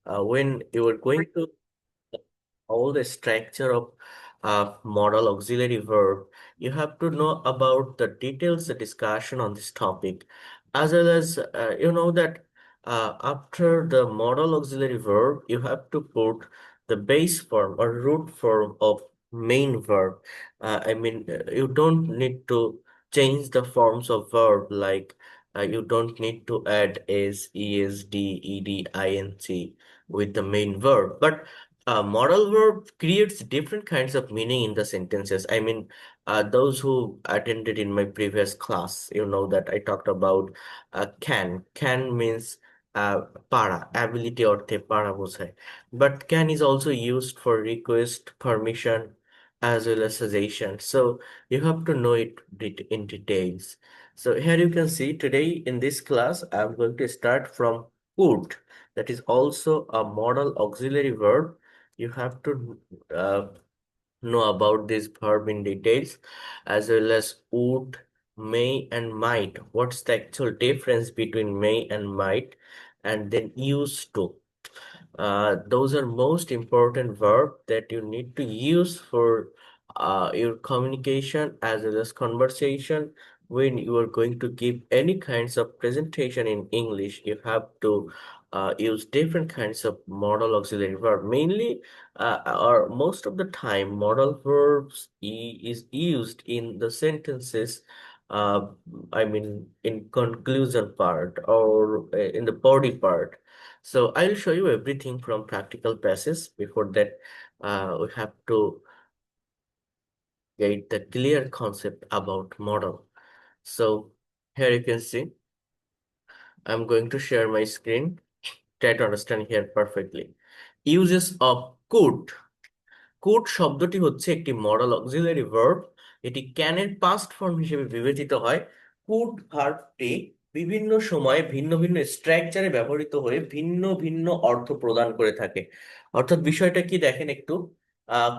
when you are going to all the structure of modal auxiliary verb, you have to know about the details, the discussion on this topic, as well as you know that after the modal auxiliary verb, you have to put the base form or root form of main verb. You don't need to change the forms of verb like you don't need to add s, es, d, ed, ing with the main verb, but modal verb creates different kinds of meaning in the sentences. Those who attended in my previous class, you know that I talked about can. Can means para, ability অর্থে para বোঝায়. But can is also used for request, permission, as well as suggestion. So you have to know it in details. So here you can see today in this class, I'm going to start from could. That is also a modal auxiliary verb. You have to know about this verb in details, as well as would, may, and might. What's the actual difference between may and might? And then used to. Those are most important verb that you need to use for your communication as well as conversation. When you are going to give any kinds of presentation in English, you have to use different kinds of modal auxiliary verb. Mainly, or most of the time, modal verbs is used in the sentences. Uh, in conclusion part or in the body part. So I'll show you everything from practical passages. Before that, we have to get the clear concept about model. So here you can see, I'm going to share my screen. Try to understand here perfectly. Uses of could. Could শব্দটি হচ্ছে একটি modal auxiliary verb. এটি ক্যানের past form হিসেবে বিবেচিত হয়। Could ভার্বটি বিভিন্ন সময়ে ভিন্ন ভিন্ন স্ট্রাকচারে ব্যবহৃত হয়ে ভিন্ন ভিন্ন অর্থ প্রদান করে থাকে। অর্থাৎ বিষয়টা কি দেখেন একটু,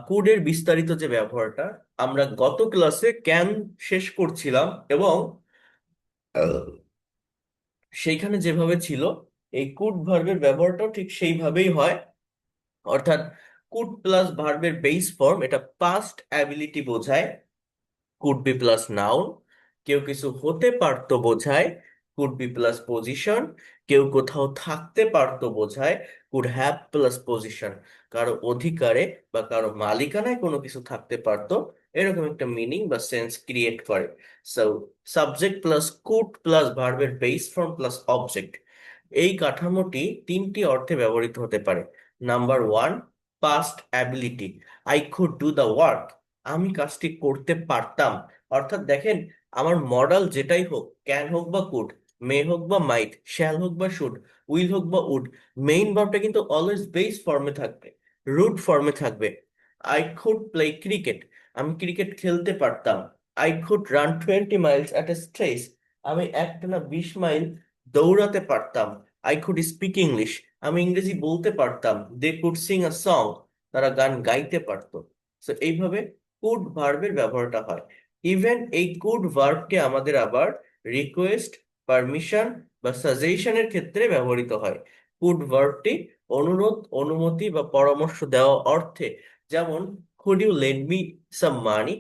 কুডের বিস্তারিত যে ব্যবহারটা আমরা গত ক্লাসে ক্যান শেষ করছিলাম, এবং আহ, সেইখানে যেভাবে ছিল এই কুড ভার্বের ব্যবহারটাও ঠিক সেইভাবেই হয়। অর্থাৎ কুড প্লাস ভার্বের বেস ফর্ম, এটা পাস্ট অ্যাবিলিটি বোঝায়। কুড বি প্লাস নাউন, কেউ কিছু হতে পারতো বোঝায়। কুড বি প্লাস পজিশন, কেউ কোথাও থাকতে পারতো বোঝায়। কুড হ্যাভ প্লাস পজিশন, কারো অধিকারে বা কারো মালিকানায় কোনো কিছু থাকতে পারতো, এরকম একটা মিনিং বা সেন্স ক্রিয়েট করে। So subject plus could plus ভার্বের বেস ফর্ম প্লাস অবজেক্ট, এই কাঠামোটি তিনটি অর্থে ব্যবহৃত হতে পারে। Number one, past ability. I could do the work, আমি কাজটি করতে পারতাম। অর্থাৎ দেখেন, আমার মডাল যেটাই হোক, ক্যান হোক বা কুড, মে হোক বা মাইট, শ্যাল হোক বা শুড, উইল হোক বা উড, মেইন ভার্বটা কিন্তু অলওয়েজ বেস ফর্মে থাকবে, রুট ফর্মে থাকবে। আই কুড প্লে ক্রিকেট, আমি ক্রিকেট খেলতে পারতাম। I could run 20 Miles at a stretch, আমি একটানা 20 মাইল দৌড়াতে পারতাম। আই কুড স্পিক ইংলিশ, আমি ইংরেজি বলতে পারতাম। They could sing a song, তারা গান গাইতে পারতো। তো এইভাবে কুড ভার্বের ব্যবহারটা হয়। ইভেন এই কুড ভার্বকে আমাদের আবার রিকোয়েস্ট, পারমিশন বা সাজেশনের ক্ষেত্রে ব্যবহৃত হয়। কুড ভার্বটি অনুরোধ, অনুমতি বা পরামর্শ দেওয়া অর্থে, যেমন could you lend me some money,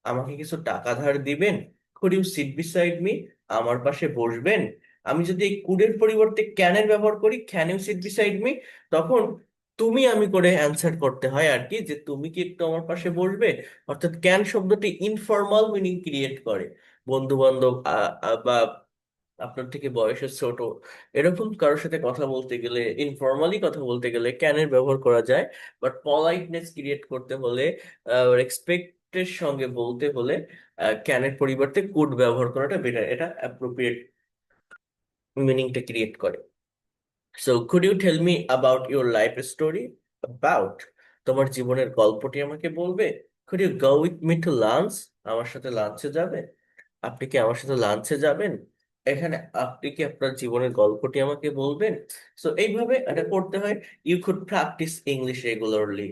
আমাকে কিছু টাকা ধার দিবেন। Could you sit beside me, আমার পাশে বসবেন। আমি যদি এই কুডের পরিবর্তে ক্যানের ব্যবহার করি, can you sit beside me, তখন তুমি আমি করে অ্যান্সার করতে হয় আর কি, যে তুমি কি একটু আমার পাশে বসবে। অর্থাৎ ক্যান শব্দটি ইনফর্মাল মিনিং ক্রিয়েট করে। বন্ধু বান্ধব বা আপনার থেকে বয়সে ছোট এরকম কারোর সাথে কথা বলতে গেলে, ইনফর্মালি কথা বলতে গেলে ক্যানের ব্যবহার করা যায়। বাট পলাইটনেস ক্রিয়েট করতে হলে, রেসপেক্টের সঙ্গে বলতে হলে ক্যানের পরিবর্তে কুড ব্যবহার করাটা বেটার, এটা অ্যাপ্রোপ্রিয়েট মিনিংটা ক্রিয়েট করে। So could you tell me about your life story, about তোমার জীবনের গল্পটি আমাকে বলবে। Could you go with me to lunch, আমার সাথে লাঞ্চে যাবে। আপনি কি আমার সাথে লাঞ্চে যাবেন। এখানে আপনি কি আপনার জীবনের গল্পটি আমাকে বলবেন। সো এইভাবে এটা করতে হয়। You could practise English regularly,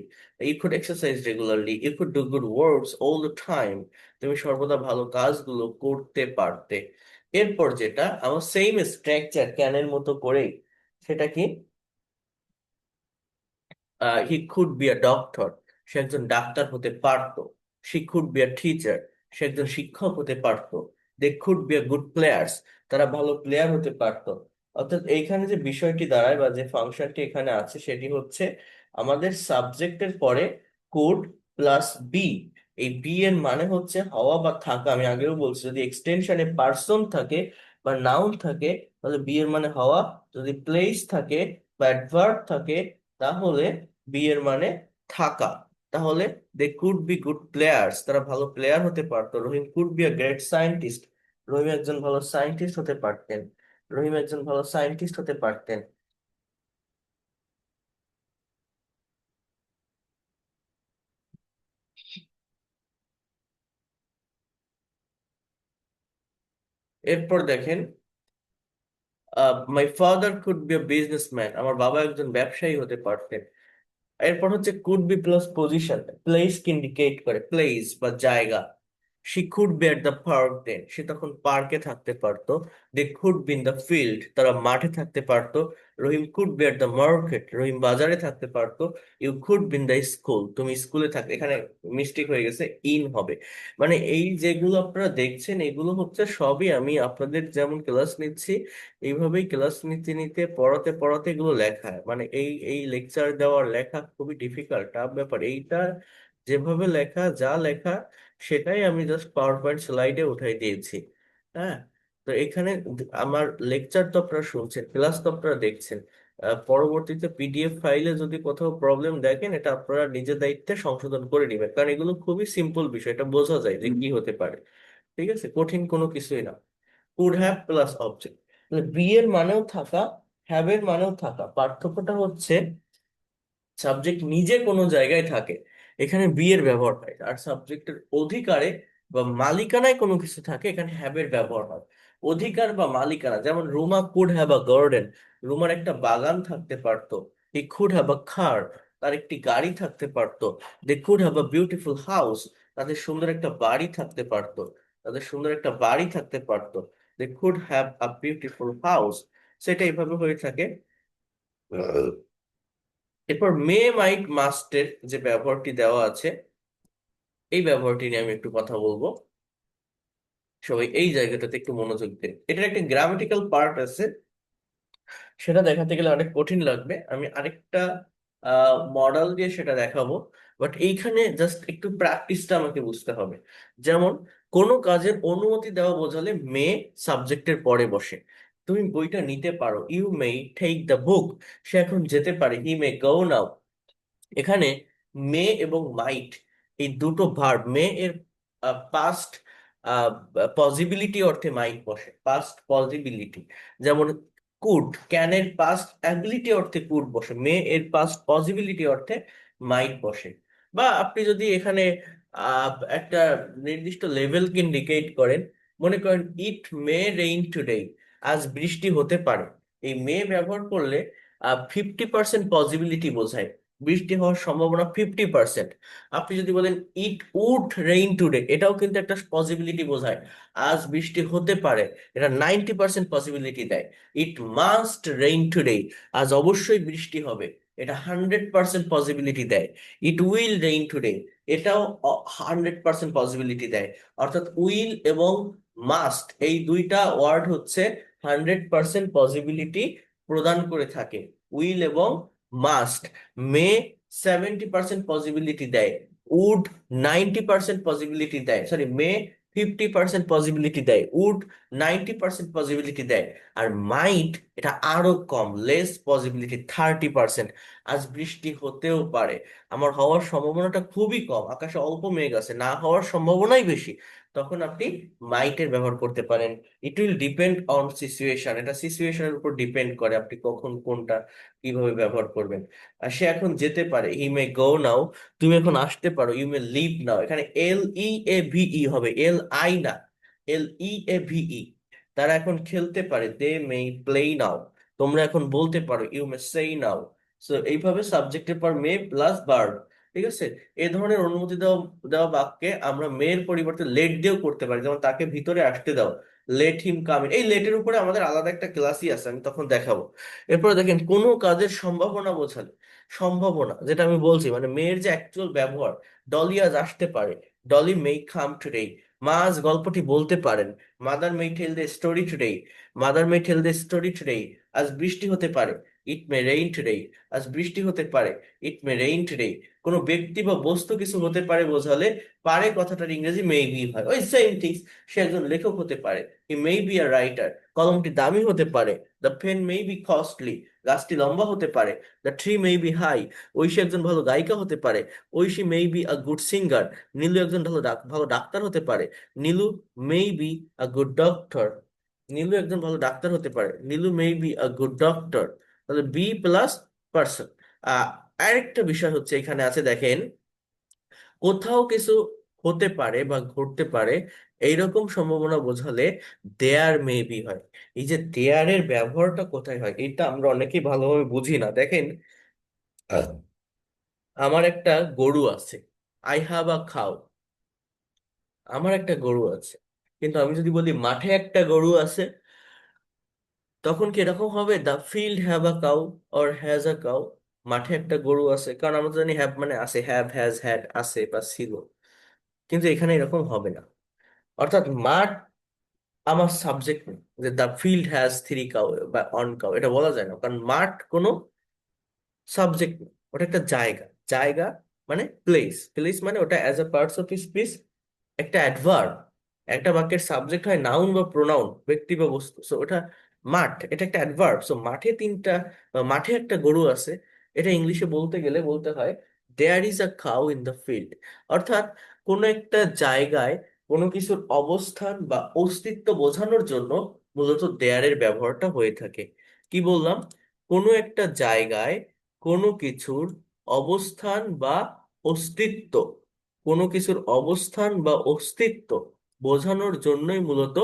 you could exercise regularly, you could do good works all the time, তুমি সর্বদা ভালো কাজগুলো করতে পারতে। এরপর যেটা আমার সেম স্ট্রাকচার ক্যানের মতো করেই, সেটা কি, he could be a doctor, সে একজন ডাক্তার হতে পারতো। She could be a teacher, সে একজন শিক্ষক হতে পারতো। They could be a good players, তারা ভালো প্লেয়ার হতে পারতো। অর্থাৎ এইখানে যে বিষয়টি দাঁড়ায় বা যে ফাংশনটি এখানে আছে সেটি হচ্ছে আমাদের সাবজেক্টের পরে কুড প্লাস বি। এই বি এর মানে হচ্ছে হওয়া বা থাকা। আমি আগেও বলছি যদি এক্সটেনশনে পার্সন থাকে বা নাউন থাকে তাহলে বি এর মানে হওয়া। যদি প্লেস থাকে বা অ্যাডভার্ব থাকে তাহলে বি এর মানে থাকা। তাহলে they could be good players, তারা ভালো প্লেয়ার হতে পারতো। Rahim could be a great scientist, Rahim একজন ভালো সায়েন্টিস্ট হতে পারতেন। রহিম একজন ভালো সায়েন্টিস্ট হতে পারতেন। এরপর দেখেন, my father could be a businessman, আমার বাবা একজন ব্যবসায়ী হতে পারতেন। এরপর হচ্ছে could be plus position, place কে ইন্ডিকেট করে, প্লেস বা জায়গা। She could be at the park, দেন সে তখন পার্কে থাকতে পারতো। They could be in the field, তারা মাঠে থাকতে পারতো। Rahim could be at the market, Rahim বাজারে থাকতে পারতো। You could be in the school, তুমি স্কুলে থাকতে, এখানে মিস্টেক হয়ে গেছে, ইন হবে। মানে এই যেগুলো আপনারা দেখছেন এগুলো হচ্ছে সবই আমি আপনাদের যেমন ক্লাস নিচ্ছি এইভাবেই ক্লাস নিতে নিতে পড়াতে পড়াতে এগুলো লেখা। মানে এই এই লেকচার দেওয়ার লেখা খুবই ডিফিকাল্ট, টাফ ব্যাপার এইটা। যেভাবে লেখা, যা লেখা সেটাই আমি জাস্ট পাওয়ার পয়েন্ট স্লাইডে উঠাই দিয়েছি। হ্যাঁ, তো এখানে আমার লেকচার তো আপনারা শুনছেন, ক্লাস তো আপনারা দেখছেন। পরবর্তীতে পিডিএফ ফাইলে যদি কোথাও প্রবলেম দেখেন এটা আপনারা নিজের দায়িত্বে সংশোধন করে নেবেন, কারণ এগুলো খুবই সিম্পল বিষয়, এটা বোঝা যায় যে কি হতে পারে। ঠিক আছে, কঠিন কোনো কিছুই না। Could have plus object, be এর মানেও থাকা, হ্যাভ এর মানেও থাকা। পার্থক্যটা হচ্ছে সাবজেক্ট নিজে কোনো জায়গায় থাকে, এখানে বি এর ব্যবহার হয়। আর সাবজেক্টের অধিকারে বা মালিকানায় কোনো কিছু থাকে, এখানে হ্যাভ এর ব্যবহার হয়। অধিকার বা মালিকানা, যেমন Ruma could have a garden, রুমার একটা বাগান থাকতে পারতো। হি কুড হ্যাভ আ কার, তার একটি গাড়ি থাকতে পারতো। They could have a beautiful house, তাদের সুন্দর একটা বাড়ি থাকতে পারতো। তাদের সুন্দর একটা বাড়ি থাকতে পারতো। They could have a beautiful house, সেটা এইভাবে হয়ে থাকে। এরপর মে মাইট মাস্টের যে ব্যবহারটি দেওয়া আছে এই ব্যবহারটি নিয়ে আমি একটু কথা বলবো। সবাই এই জায়গাটাতে একটু মনোযোগ দিন, এটার একটা গ্রামাটিক্যাল পার্ট আছে, সেটা দেখাতে গেলে অনেক কঠিন লাগবে। আমি আরেকটা মডেল দিয়ে সেটা দেখাবো। বাট এইখানে জাস্ট একটু প্র্যাকটিসটা আমাকে বুঝতে হবে। যেমন কোনো কাজের অনুমতি দেওয়া বোঝালে মে সাবজেক্টের পরে বসে। তুমি বইটা নিতে পারো, you may take the book, সে এখন যেতে পারে, হি মে গো নাও। এখানে মে এবং মাইট এই দুটো ভার্ব, মে এর পাস্ট পসিবিলিটি অর্থে মাইট বসে, পাস্ট পসিবিলিটি। যেমন কুড, ক্যানের পাস্ট অ্যাবিলিটি অর্থে কুড বসে, মে এর পাস্ট পসিবিলিটি অর্থে মাইট বসে। বা আপনি যদি এখানে একটা নির্দিষ্ট লেভেলকে ইন্ডিকেট করেন, মনে করেন ইট মে রেইন টুডে, আজ বৃষ্টি হতে পারে। এই মে ব্যবহার করলে 50% পসিবিলিটি বোঝায়, বৃষ্টি হওয়ার সম্ভাবনা 50%। আপনি যদি বলেন ইট উড রেইন টুডে, এটাও কিন্তু একটা পসিবিলিটি বোঝায়, আজ বৃষ্টি হতে পারে, এটা 90% পসিবিলিটি দেয়। ইট মাস্ট রেইন টুডে, আজ অবশ্যই বৃষ্টি হবে, এটা 100% পসিবিলিটি দেয়। ইট উইল রেইন টুডে, এটাও 100% পসিবিলিটি দেয়। অর্থাৎ উইল এবং মাস্ট এই দুইটা ওয়ার্ড হচ্ছে 100% পসিবিলিটি প্রদান করে থাকে। উইল এবং মাস্ট। মে 70% পসিবিলিটি দেয়, উড 90% পসিবিলিটি দেয়, সরি মে 50% পসিবিলিটি দেয়, উড 90% পসিবিলিটি দেয়। আর মাইট এটা আরো কম, লেস পসিবিলিটি 30%। আজ বৃষ্টি হতেও পারে, আমার হওয়ার সম্ভাবনাটা খুবই কম, আকাশে অল্প মেঘ আছে, না হওয়ার সম্ভাবনাই বেশি, তখন আপনি মাইটের ব্যবহার করতে পারেন। It will depend on situation, এটা সিচুয়েশনের উপর ডিপেন্ড করে আপনি কখন কোনটা কিভাবে ব্যবহার করবেন। আর সে এখন যেতে পারে, হি মে গো নাও, তুমি এখন আসতে পারো, ইউ মে লিভ নাও। এখানে LEAVE হবে, LI না, LEAVE। তারা এখন খেলতে পারে, দে মে প্লে নাও, তোমরা এখন বলতে পারো, ইউ মে সেই নাও। সো এইভাবে সাবজেক্টের পর মে প্লাস ভার্ব, ঠিক আছে? এই ধরনের অনুমতি দেওয়া দেওয়া বাক্যে আমরা মেয়ের পরিবর্তে লেট দিয়েও করতে পারি, যেমন তাকে ভিতরে আসতে দাও, লেট হিম কাম ইন। এই লেটের উপরে আমাদের আলাদা একটা ক্লাসই আছে, আমি তখন দেখাবো। এরপরে দেখেন কোনো কাজের সম্ভাবনা বোঝালে, সম্ভাবনা যেটা আমি বলছি মানে মেয়ের যে অ্যাকচুয়াল ব্যবহার, ডলি আজ আসতে পারে, ডলি মে কাম টুডে, মা আজ গল্পটি বলতে পারেন, mother may tell the story today, mother may tell the story today, আজ বৃষ্টি হতে পারে, ইট মে রেইন টুডে, আজ বৃষ্টি হতে পারে, ইট মে রেইন টুডে। কোনো ব্যক্তি বা বস্তু কিছু হতে পারে বোঝালে পারে কথাটার ইংরেজি মে বি হয়, ওই সেম থিংস। সে একজন লেখক হতে পারে, হি মে বি আ রাইটার, কলমটি দামি হতে পারে, the pen may be costly, গাছটি লম্বা হতে পারে, the tree may be high, Oishi একজন ভালো গায়িকা হতে পারে, Oishi may be a good singer, Nilu একজন ভালো ডাক্তার হতে পারে, Nilu may be a good doctor, Nilu একজন ভালো ডাক্তার হতে পারে, Nilu may be a good doctor. তাহলে বি প্লাস পার্সন। আরেকটা বিষয় হচ্ছে এখানে আছে দেখেন, কোথাও কিছু হতে পারে বা ঘটতে পারে এইরকম সম্ভাবনা বোঝালে দেয়ার মেবি হয়। এই যে দেয়ারের ব্যবহারটা কোথায় হয় এটা আমরা অনেকেই ভালোভাবে বুঝি না। দেখেন, আহ, আমার একটা গরু আছে, আই হ্যাভ আ খাও, আমার একটা গরু আছে। কিন্তু আমি যদি বলি মাঠে একটা গরু আছে, তখন কি এরকম হবে, the field have a cow or has a cow, মাঠে একটা গরু আছে, কারণ আমরা তো জানি হ্যাভ মানে আছে, হ্যাভ হ্যাজ হ্যাড আছে বা ছিল। কিন্তু এখানে এরকম হবে না। অর্থাৎ মাঠ আমার সাবজেক্ট নেই, যে the field has three cow বা অন কাউ, এটা বলা যায় না, কারণ মাঠ কোনো সাবজেক্ট নেই, ওটা একটা জায়গা। জায়গা মানে প্লেস, প্লেস মানে ওটা as a parts of speech একটা অ্যাডভার্ব। একটা বাক্যের সাবজেক্ট হয় নাউন বা প্রোনাউন, ব্যক্তি বা বস্তু। সো ওটা মাঠ, এটা একটা অ্যাডভার্ব। সো মাঠে তিনটা বা মাঠে একটা গরু আছে, এটা ইংলিশে বলতে গেলে বলতে হয় there is a cow in the field. অর্থাৎ কোনো একটা জায়গায় কোনো কিছুর অবস্থান বা অস্তিত্ব বোঝানোর জন্য মূলত দেয়ারের ব্যবহারটা হয়ে থাকে। কি বললাম? কোনো একটা জায়গায় কোনো কিছুর অবস্থান বা অস্তিত্ব, কোনো কিছুর অবস্থান বা অস্তিত্ব বোঝানোর জন্যই মূলত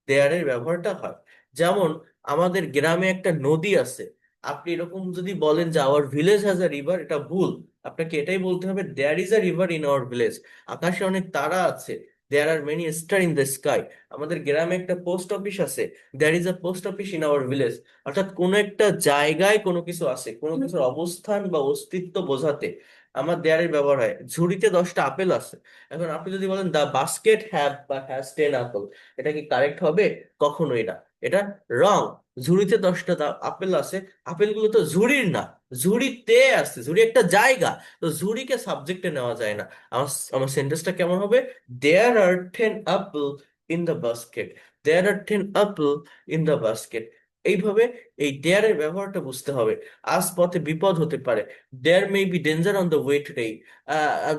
দেয়ারের ব্যবহারটা হয়। যেমন আমাদের গ্রামে একটা নদী আছে, আপনি এরকম যদি বলেন যে our village has a river, এটা ভুল। আপনাকে এটাই বলতে হবে there is a river in our village. আকাশে অনেক তারা আছে, there are many star in the sky. আমাদের গ্রামে একটা পোস্ট অফিস আছে, there is a post office in our village. অর্থাৎ কোনো একটা জায়গায় কোনো কিছু আছে, কোনো কিছুর অবস্থান বা অস্তিত্ব বোঝাতে আমার দেয়ারের ব্যবহার হয়। ঝুড়িতে 10টা আপেল আছে, এখন আপনি যদি বলেন দা বাস্কেট হ্যাভ বা হ্যাজ 10 অ্যাপল, এটা কি কারেক্ট হবে? কখনোই না, এটা রং। ঝুড়িতে 10টা আপেল আছে, আপেলগুলো তো ঝুড়ির না, ঝুড়িতে আছে, ঝুড়ি একটা জায়গা। তো ঝুড়িকে সাবজেক্টে নেওয়া যায় না। আমার আমার সেন্টেন্সটা কেমন হবে? There are 10 apple in the basket, there are 10 apple in the basket. এইভাবে এই দেয়ারের ব্যবহারটা বুঝতে হবে। আজ পথে বিপদ হতে পারে, there may be danger on the way today,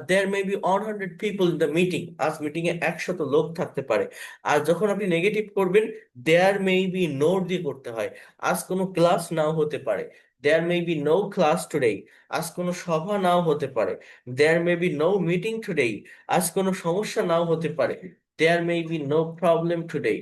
there may be 100 people in the meeting, আজ মিটিং এ 100 লোক থাকতে পারে। আর যখন আপনি নেগেটিভ করবেন, দেয়ার মে বি নো দিয়ে করতে হয়। আজ কোনো ক্লাস নাও হতে পারে, there may be no class today, আজ কোনো সভা নাও হতে পারে, there may be no meeting today, আজ কোনো সমস্যা নাও হতে পারে, there may be no problem today.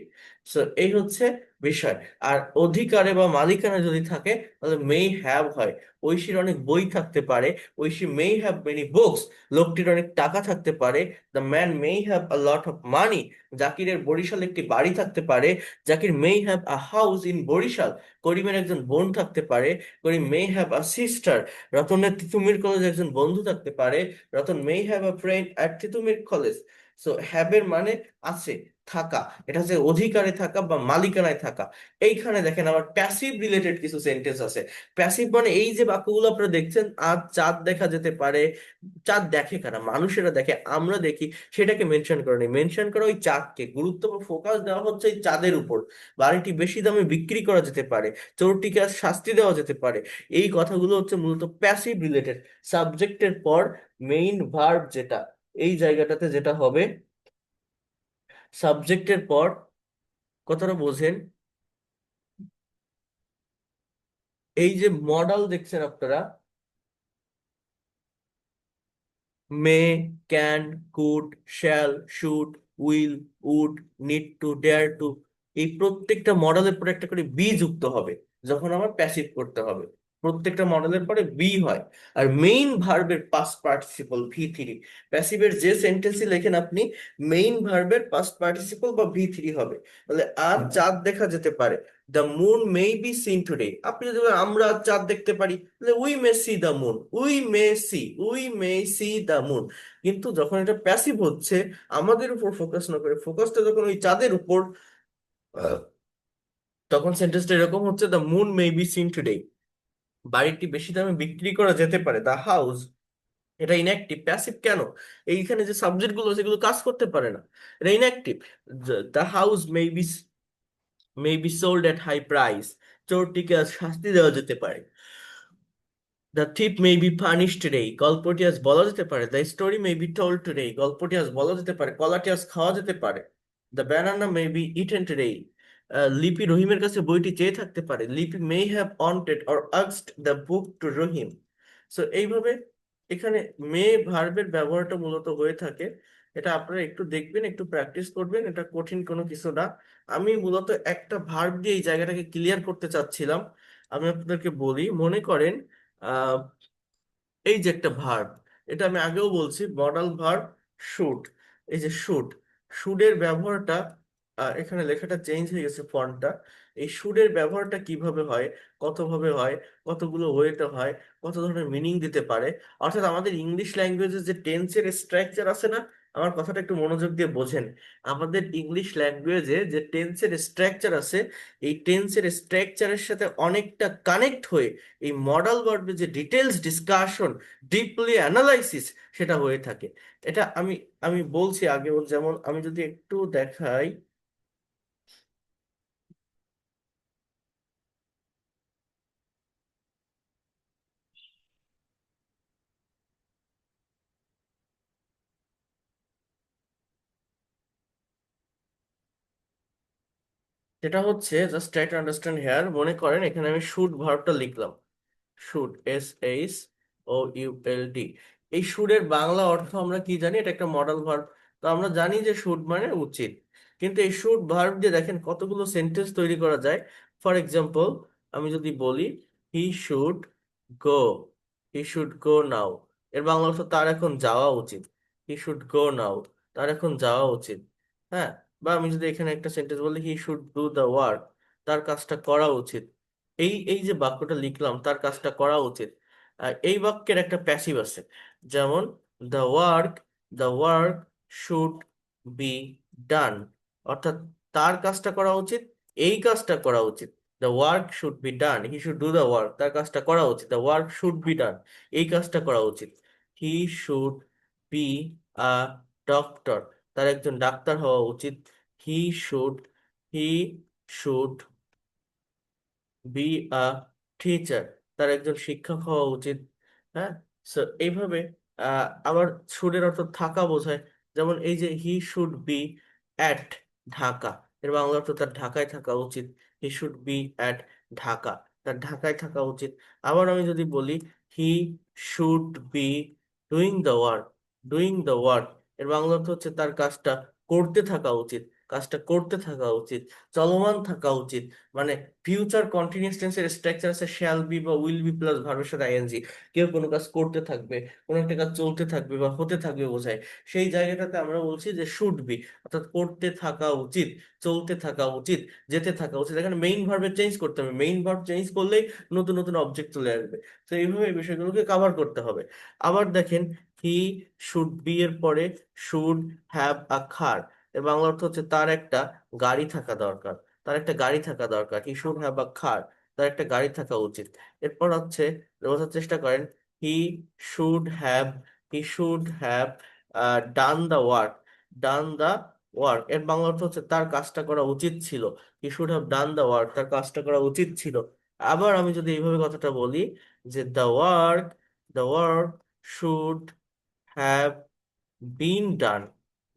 So এই হচ্ছে বিষয়। আর অধিকারে বা মালিকানা যদি থাকে তাহলে মেই হ্যাভ হয়। ঐশীর অনেক বই থাকতে পারে, Oishi may have many books. লোকটির অনেক টাকা থাকতে পারে, the man may have a lot of money. জাকিরের বরিশালে একটি বাড়ি থাকতে পারে, Zakir may have a house in Barishal. করিমের একজন বোন থাকতে পারে, করিম মেই হ্যাভ আ সিস্টার। রতনের তিতুমির কলেজে একজন বন্ধু থাকতে পারে, Ratan may have a friend at Titumir College. So হ্যাভের মানে আছে, থাকা। এটা হচ্ছে অধিকারে থাকা বা মালিকানায় থাকা। এইখানে দেখেন আবার প্যাসিভ রিলেটেড কিছু সেন্টেন্স আছে। প্যাসিভ মানে এই যে বাক্যগুলো আপনারা দেখছেন, আজ চাঁদ দেখা যেতে পারে, চাঁদ দেখে কারা? মানুষেরা দেখে, আমরা দেখি। সেটাকে মেনশন করে নেই, মেনশন করা ওই চাঁদকে, গুরুত্ব বা ফোকাস দেওয়া হচ্ছে এই চাঁদের উপর। বাড়িটি বেশি দামে বিক্রি করা যেতে পারে, চোরটিকে আজ শাস্তি দেওয়া যেতে পারে। এই কথাগুলো হচ্ছে মূলত প্যাসিভ রিলেটেড। সাবজেক্টের পর মেইন ভার্ব যেটা, এই জায়গাটাতে যেটা হবে, সাবজেক্টের পর, কথাটা বোঝেন, এই যে মডাল দেখছেন আপনারা, may, can, could, shall, should, will, would, need to, dare to, এই প্রত্যেকটা মডেলের পর একটা করে বি যুক্ত হবে যখন আমার প্যাসিভ করতে হবে। প্রত্যেকটা মডেলের পরে বি হয়। আর মেইন ভার্বের পাস্ট পার্টিসিপল ভি থ্রি। প্যাসিভের যে সেন্টেন্সই লেখেন আপনি, মেইন ভার্বের পাস্ট পার্টিসিপল বা ভি থ্রি হবে। তাহলে আজ চাঁদ দেখা যেতে পারে, the moon may be seen today. আপনি যদি বলেন, আমরা আজ চাঁদ দেখতে পারি, তাহলে we may C the moon, we may C the moon. কিন্তু যখন এটা প্যাসিভ হচ্ছে, আমাদের উপর ফোকাস না করে ফোকাসটা যখন ওই চাঁদের উপর, আহ, তখন সেন্টেন্সটা এরকম হচ্ছে, the moon may be seen today. বাড়িটি বেশি দামে বিক্রি করা যেতে পারে, দ্য হাউস। এটা ইনঅ্যাক্টিভ। প্যাসিভ কেন? এইখানে যে সাবজেক্ট গুলো সেগুলো কাজ করতে পারে না, এটা inactive. The house may be sold at high price. চোরটিকে আজ শাস্তি দেওয়া যেতে পারে। The thief may be punish today. গল্পটি আজ বলা যেতে পারে, the story may be told today. গল্পটি আজ বলা যেতে পারে, কলাটি আজ খাওয়া যেতে পারে। The banana may be eaten today. Lipi রহিমের কাছে বইটি চেয়ে থাকতে পারে, Lipi may have wanted or asked the book to Rahim. So এইভাবে এখানে মে ভার্বের ব্যবহারটা মূলত হয়ে থাকে। এটা আপনারা একটু দেখবেন, একটু প্র্যাকটিস করবেন, এটা কঠিন কোনো কিছু না। আমি মূলত একটা ভার্ব দিয়ে এই জায়গাটাকে ক্লিয়ার করতে চাচ্ছিলাম। আমি আপনাদেরকে বলি, মনে করেন আহ এই যে একটা ভার্ব, এটা আমি আগেও বলছি, মডাল ভার্ব শুড। এই যে শুড, শুডের ব্যবহারটা, এখানে লেখাটা চেঞ্জ হয়ে গেছে ফন্টটা। এই শুডের ব্যবহারটা কিভাবে হয়, কতভাবে হয়, কতগুলো ওয়েতে হয়, কত ধরনের মিনিং দিতে পারে। অর্থাৎ আমাদের ইংলিশ ল্যাঙ্গুয়েজের যে টেন্সের স্ট্রাকচার আছে না, আমার কথাটা একটু মনোযোগ দিয়ে বোঝেন। আমাদের ইংলিশ ল্যাঙ্গুয়েজে যে টেন্সের স্ট্রাকচার আছে, এই টেন্সের স্ট্রাকচারের সাথে অনেকটা কানেক্ট হয়ে এই মডাল ভার্বের যে ডিটেলস ডিসকাশন, ডিপলি অ্যানালাইসিস, সেটা হয়ে থাকে। এটা আমি আমি বলছি আগে, যেমন আমি যদি একটু দেখাই, সেটা হচ্ছে, just try to understand here. মনে করেন এখানে আমি শুড ভার্বটা লিখলাম, শুড, SHOULD। এই শুডের বাংলা অর্থ আমরা কি জানি? এটা একটা মডাল ভার্ব। তো আমরা জানি যে শুড মানে উচিত। কিন্তু এই শুড ভার্ব দিয়ে দেখেন কতগুলো সেন্টেন্স তৈরি করা যায়। ফর এক্সাম্পল, আমি যদি বলি, he should go, he should go নাও। এর বাংলা অর্থ তার এখন যাওয়া উচিত। হি শুড গো নাও, তার এখন যাওয়া উচিত। হ্যাঁ। বা আমি যদি এখানে একটা সেন্টেন্স বলি, he should do the work, তার কাজটা করা উচিত। এই এই যে বাক্যটা লিখলাম, তার কাজটা করা উচিত। এই বাক্যের একটা প্যাসিভ আছে, যেমন the work, the work should be done. অর্থাৎ তার কাজটা করা উচিত, এই কাজটা করা উচিত। The work should be done, he should do the work, তার কাজটা করা উচিত। The work should be done, এই কাজটা করা উচিত। হি শুড বি আ ডক্টর, তার একজন ডাক্তার হওয়া উচিত। He should he should B a teacher, তার একজন শিক্ষক হওয়া উচিত। হ্যাঁ। সো এইভাবে আবার শুডের অর্থ থাকা বোঝায়। যেমন এই যে হি শুড বি অ্যাট ঢাকা, এর বাংলা অর্থ তার ঢাকায় থাকা উচিত। হি শুড বি অ্যাট ঢাকা, তার ঢাকায় থাকা উচিত। আবার আমি যদি বলি, he should be doing the work, doing the work, এর বাংলা অর্থ হচ্ছে তার কাজটা করতে থাকা উচিত, কাজটা করতে থাকা উচিত, চলমান থাকা উচিত। মানে ফিউচার কন্টিনিউয়াস টেন্সের স্ট্রাকচার আছে শ্যাল বি বা উইল বি প্লাস ভার্বের সাথে আইএনজি। কেউ কোনো কাজ করতে থাকবে, কোনো একটা কাজ চলতে থাকবে বা হতে থাকবে বোঝায়। সেই জায়গাটাতে আমরা বলছি যে শুড বি, অর্থাৎ করতে থাকা উচিত, চলতে থাকা উচিত, যেতে থাকা উচিত। এখানে মেইন ভার্বে চেঞ্জ করতে হবে, মেইন ভার্ব চেঞ্জ করলেই নতুন নতুন অবজেক্ট চলে আসবে। তো এইভাবে এই বিষয়গুলোকে কভার করতে হবে। আবার দেখেন, হি শুড বি এর পরে শুড হ্যাভ আ কার, এর বাংলা অর্থ হচ্ছে তার একটা গাড়ি থাকা দরকার, তার একটা গাড়ি থাকা দরকার। হি শুড হ্যাভ আ কার, তার একটা গাড়ি থাকা উচিত। এরপর হচ্ছে, বোঝার চেষ্টা করেন, হি should have he should have done the work, done the work, এর বাংলা অর্থ হচ্ছে তার কাজটা করা উচিত ছিল। He should have done the work, তার কাজটা করা উচিত ছিল। আবার আমি যদি এইভাবে কথাটা বলি, যে the work should have been done,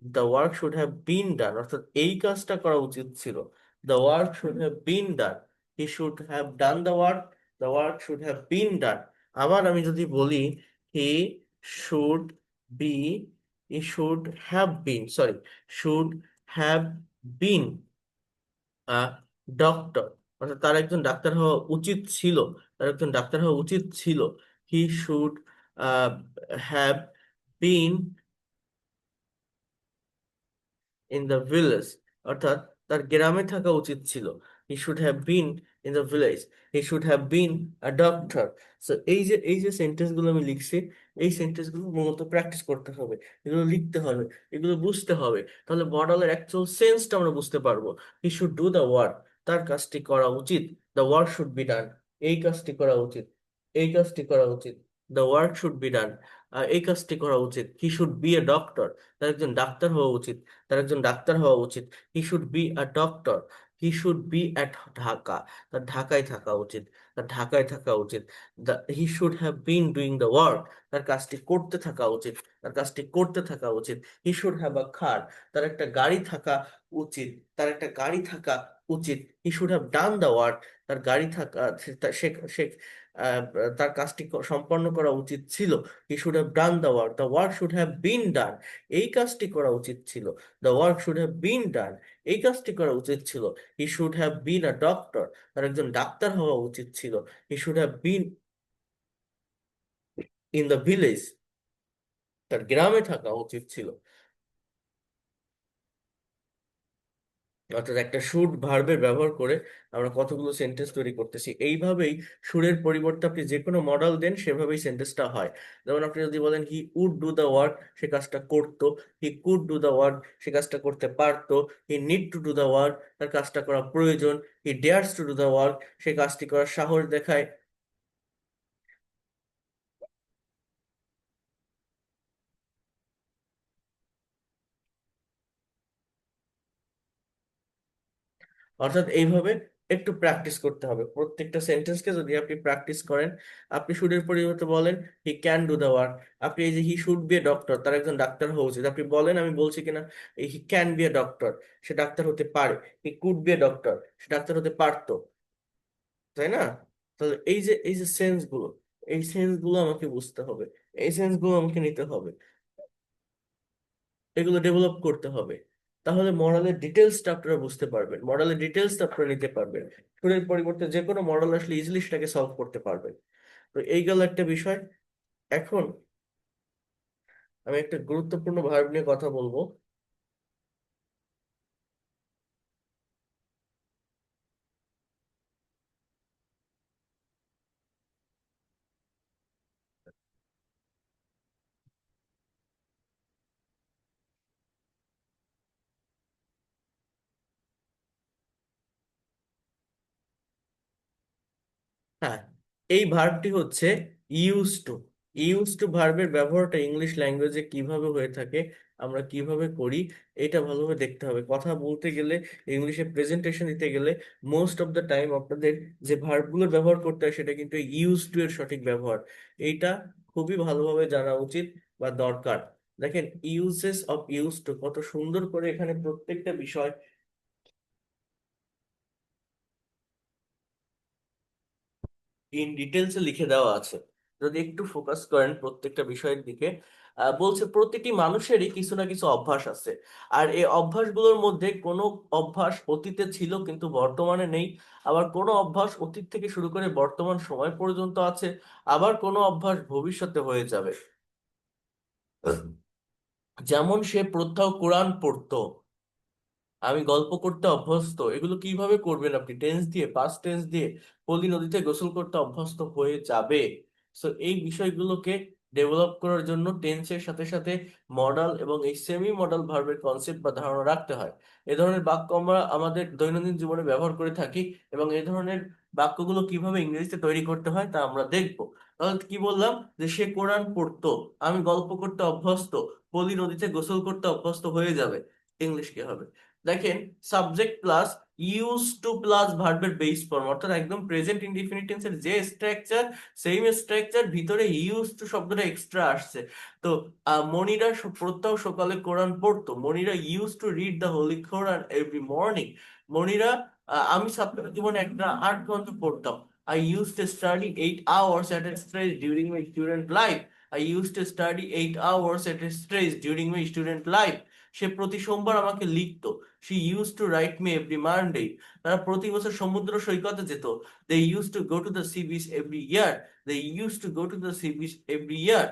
the work should have been done, অর্থাৎ এই কাজটা করা উচিত ছিল। The work should have been done, he should have done the work, the work should have been done. আবার আমি যদি বলি, he should be he should have been, sorry, should have been doctor, অর্থাৎ তার একজন ডাক্তার হওয়া উচিত ছিল। তার একজন ডাক্তার হওয়া উচিত ছিল। He should have been in the village, অর্থাৎ তার গ্রামে থাকা উচিত ছিল। He should have been in the village, he should have been a doctor. So এই যে সেন্টেন্স গুলো আমি লিখছি, এই সেন্টেন্স গুলো মূলত প্র্যাকটিস করতে হবে, এগুলো লিখতে হবে, এগুলো বুঝতে হবে, তাহলে মডেলের অ্যাকচুয়াল সেন্সটা আমরা বুঝতে পারবো। He should do the work, তার কাজটি করা উচিত। The work should be done, এই কাজটি করা উচিত, এই কাজটি করা উচিত। The work should be done, এই কাজটি করা উচিত। হি শুড বি এ ডক্টর, তার একজন ডাক্তার হওয়া উচিত, তার একজন ডাক্তার হওয়া উচিত। হি should B a doctor, he should B at Dhaka, তার ঢাকায় থাকা উচিত, তার ঢাকায় থাকা উচিত। হি should have been doing the work, তার কাজটি করতে থাকা উচিত, তার কাজটি করতে থাকা উচিত। হি শুড হ্যাভ আ কার, তার একটা গাড়ি থাকা উচিত, তার একটা গাড়ি থাকা উচিত। হি should have done the work, তার গাড়ি থাকা সে সে আহ, তার কাজটি সম্পন্ন করা উচিত ছিল। He should have done the work, the work should have been done, এই কাজটি করা উচিত ছিল। The work should have been done, এই কাজটি করা উচিত ছিল। He should have been a doctor, তার একজন ডাক্তার হওয়া উচিত ছিল। He should have been in the village, তার গ্রামে থাকা উচিত ছিল। অর্থাৎ একটা শুড ভার্বের ব্যবহার করে আমরা কতগুলো সেন্টেন্স তৈরি করতেছি। এইভাবেই সুরের পরিবর্তে আপনি যে কোনো মডেল দেন, সেভাবেই সেন্টেন্সটা হয়। যেমন আপনি যদি বলেন he would do the work, সে কাজটা করতো। He could do the work, সে কাজটা করতে পারতো। He need to do the work, তার কাজটা করা প্রয়োজন। He dares to do the work, সে কাজটি করার সাহস দেখায়। অর্থাৎ এইভাবে একটু প্র্যাকটিস করতে হবে প্রত্যেকটা সেন্টেন্সকে। যদি আপনি প্র্যাকটিস করেন, আপনি শুডের পরিবর্তে বলেন he can do the work. আপনি এই যে হি শুড বি এ ডক্টর, তার একজন ডাক্তার হওয়া উচিত, আপনি বলেন, আমি বলছি কিনা, এই he can B a doctor, say doctor হতে পারে। হি could B a doctor, say doctor হতে পারতো, তাই না? তাহলে এই যে সেন্স গুলো, এই সেন্স গুলো আমাকে বুঝতে হবে, এই সেন্স গুলো আমাকে নিতে হবে, এগুলো ডেভেলপ করতে হবে। তাহলে মডেলের ডিটেলসটা আপনারা বুঝতে পারবেন, মডেলের ডিটেলসটা আপনারা নিতে পারবেন। শুরুর পরিবর্তে যে কোনো মডেল আসলে ইজিলি সেটাকে সলভ করতে পারবেন। তো এই গেল একটা বিষয়। এখন আমি একটা গুরুত্বপূর্ণ ভার্ব নিয়ে কথা বলবো। হ্যাঁ, এই ভার্বটি হচ্ছে ইউজ টু। ইউজ টু ভার্বের ব্যবহারটা ইংলিশ ল্যাঙ্গুয়েজে কিভাবে হয়ে থাকে, আমরা কিভাবে করি, এটা ভালোভাবে দেখতে হবে। কথা বলতে গেলে, ইংলিশে প্রেজেন্টেশন দিতে গেলে মোস্ট অফ দ্য টাইম আপনাদের যে ভার্বগুলোর ব্যবহার করতে হয় সেটা কিন্তু ইউজ টু এর সঠিক ব্যবহার। এইটা খুবই ভালোভাবে জানা উচিত বা দরকার। দেখেন, ইউজেস অফ ইউজ টু কত সুন্দর করে এখানে প্রত্যেকটা বিষয় ইন ডিটেলসে লিখে দেওয়া আছে। যদি একটু ফোকাস করেন প্রত্যেকটা বিষয়ের দিকে, বলছে প্রতিটি মানুষেরই কিছু না কিছু অভ্যাস আছে। আর এই অভ্যাসগুলোর মধ্যে কোনো অভ্যাস অতীতে ছিল কিন্তু বর্তমানে নেই, আবার কোনো অভ্যাস অতীত থেকে শুরু করে বর্তমান সময় পর্যন্ত আছে, আবার কোনো অভ্যাস ভবিষ্যতে হয়ে যাবে। যেমন সে প্রত্যহ কোরআন পড়তো, আমি গল্প করতে অভ্যস্ত। এগুলো কিভাবে করবেন আপনি? টেন্স দিয়ে, পাস্ট টেন্স দিয়ে। পলি নদীতে গোসল করতে অভ্যস্ত হয়ে যাবে। সো এই বিষয়গুলোকে ডেভেলপ করার জন্য টেন্সের সাথে সাথে মডাল এবং এই সেমি মডাল ভার্বের কনসেপ্ট বা ধারণা রাখতে হয়। এ ধরনের বাক্য আমরা আমাদের দৈনন্দিন জীবনে ব্যবহার করে থাকি, এবং এই ধরনের বাক্যগুলো কিভাবে ইংরেজিতে তৈরি করতে হয় তা আমরা দেখব। তাহলে কি বললাম, যে সে কোরআন পড়তো, আমি গল্প করতে অভ্যস্ত, পলি নদীতে গোসল করতে অভ্যস্ত হয়ে যাবে। ইংলিশ কি হবে? দেখেন, subject plus use to plus ভার্বের বেস ফর্ম, অর্থাৎ একদম প্রেজেন্ট ইনডিফিনিট টেন্সের যে স্ট্রাকচার, সেম স্ট্রাকচার, ভিতরে ইউজ টু শব্দটা এক্সট্রা আসছে। তো মনিরা প্রত্যহ সকালে কোরআন পড়তো, Monira use to read the holy Quran every morning. Monira আমি ছাত্র জীবনে একটা 8 ঘন্টা পড়তাম। I used to study 8 hours at a stretch during my student life. I used to study 8 hours at a stretch during my student life. সে প্রতি সোমবার আমাকে লিখতো। She use to write me every Monday. তারা প্রতি বছর সমুদ্র সৈকতে যেত। They use to go to the sea beach every year. They use to go to the sea beach every year.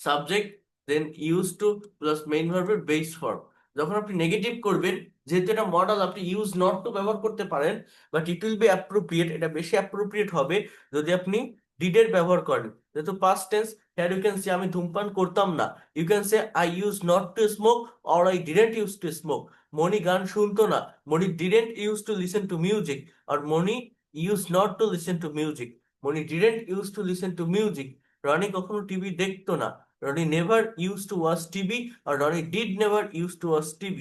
Subject then use to plus main ভার্বের base form. যখন আপনি negative করবেন, যেহেতু এটা মডেল, আপনি ইউজ নট টু ব্যবহার করতে পারেন, but it will be appropriate, এটা বেশি অ্যাপ্রোপ্রিয়েট হবে যদি আপনি ডিডের ব্যবহার করেন। যেহেতু past tense, here you can say আমি ধূমপান করতাম না। You can say I use not to smoke or I didn't use to smoke. Moni গান শুনতো না, Moni didn't use to listen to music. আর Moni use not to listen to music, Moni didn't use to listen to music. Roni কখনো TV দেখতো না, Ronnie never used to watch TV, or Ronnie did never used to watch TV.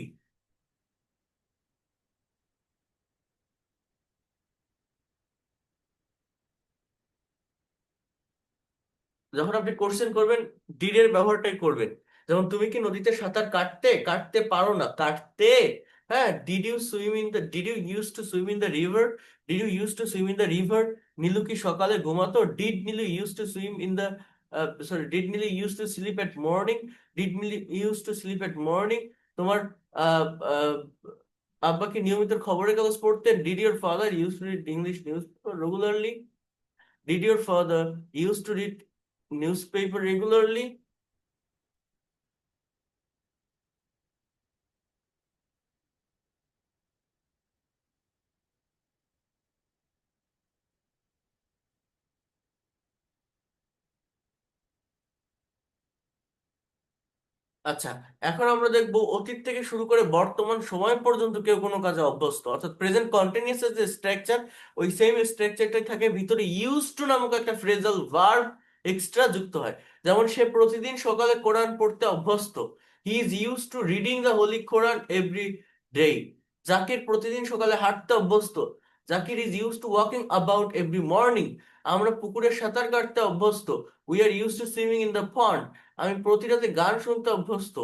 যখন আপনি question করবেন, did এর ব্যবহারটাই করবেন। যেমন তুমি কি নদীতে সাঁতার কাটতে কাটতে পারো না, কাটতে। হ্যাঁ, did you use to swim in the river, did you use to swim in the river. Nilu কি সকালে ঘুমাতো, did Nilu use to swim in the sorry, did Nilu use to sleep at morning, did Nilu use to sleep at morning. তোমার আহ, আহ, আব্বা কি নিয়মিত খবরের কাগজ পড়তেন, did your father use to read English news regularly, did your father used to read newspaper regularly? আচ্ছা, এখন আমরা দেখবো অতীত থেকে শুরু করে বর্তমান সময় পর্যন্ত কেউ কোনো কাজে অভ্যস্ত, অর্থাৎ প্রেজেন্ট কন্টিনিউয়াস এর যে স্ট্রাকচার, ওই সেম স্ট্রাকচারটাই থাকে, ভিতরে ইউজ টু নামক একটা ফ্রেজাল ভার্ব এক্সট্রা যুক্ত হয়। যেমন সে প্রতিদিন সকালে কোরআন পড়তে অভ্যস্ত, he is use to reading the holy Quran every day. Zakir প্রতিদিন সকালে হাঁটতে অভ্যস্ত, Zakir is use to walking about every morning. আমরা পুকুরে সাঁতার কাটতে অভ্যস্ত, we are use to swimming in the pond. আমি প্রতি রাতে গান শুনতে অভ্যস্ত,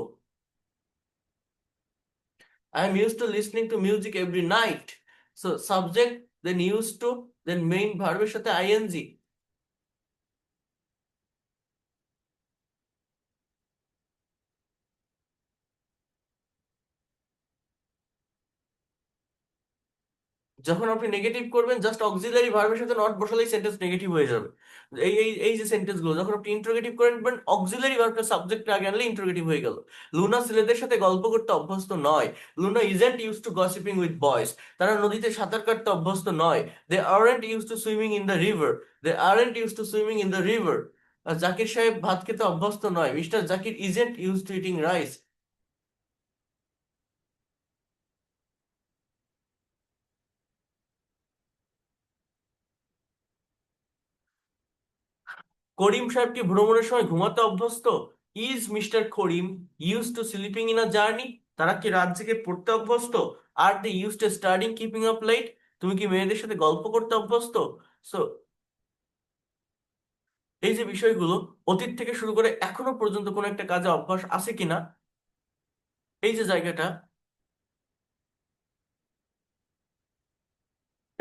I am use to listening to music every night. So subject, then use to, then main ভার্বের সাথে আইএনজি। যখন আপনি নেগেটিভ করবেন, জাস্ট অক্সিলারি ভার্বের সাথে নট বসালেই সেন্টেন্স নেগেটিভ হয়ে যাবে। এই যে সেন্টেন্স গুলো, যখন আপনি ইন্টারোগেটিভ করবেন, অক্সিলারি ভার্বটা সাবজেক্টে আগে আনলে ইন্টারোগেটিভ হয়ে গেল। লুনা ছেলেদের সাথে গল্প করতে অভ্যস্ত নয়, Luna isn't use to gossiping with boys. তারা নদীতে সাঁতার কাটতে অভ্যস্ত নয়, they aren't use to swimming in the river, they aren't use to swimming in the river. Zakir সাহেব ভাত খেতে অভ্যস্ত নয়, mister Zakir isn't use to eating rice. Karim সাহেব কি ভ্রমণের সময় ঘুমাতে অভ্যস্ত, is mister Karim use to sleeping in a journey. তারা কি রাত জেগে পড়তে অভ্যস্ত, are they use two studying keeping up light. তুমি কি মেয়েদের সাথে গল্প করতে অভ্যস্ত। সো এই যে বিষয়গুলো, অতীত থেকে শুরু করে এখনো পর্যন্ত কোনো একটা কাজে অভ্যাস আছে কিনা, এই যে জায়গাটা,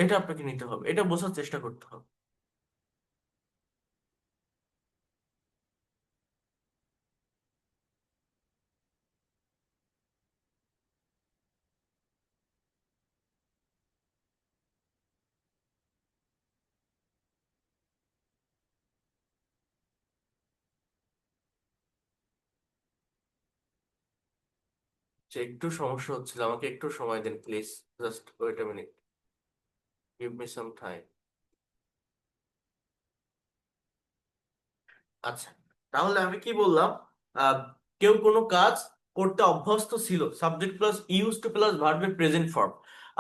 এটা আপনাকে নিতে হবে, এটা বোঝার চেষ্টা করতে হবে। যে একটু সমস্যা হচ্ছিল, আমাকে একটু সময় দিন please, just wait a minute, give me some time. আচ্ছা, তাহলে আমি কি বললাম, আহ, কেউ কোনো কাজ করতে অভ্যস্ত ছিল, subject plus use to plus ভার্বের প্রেজেন্ট ফর্ম।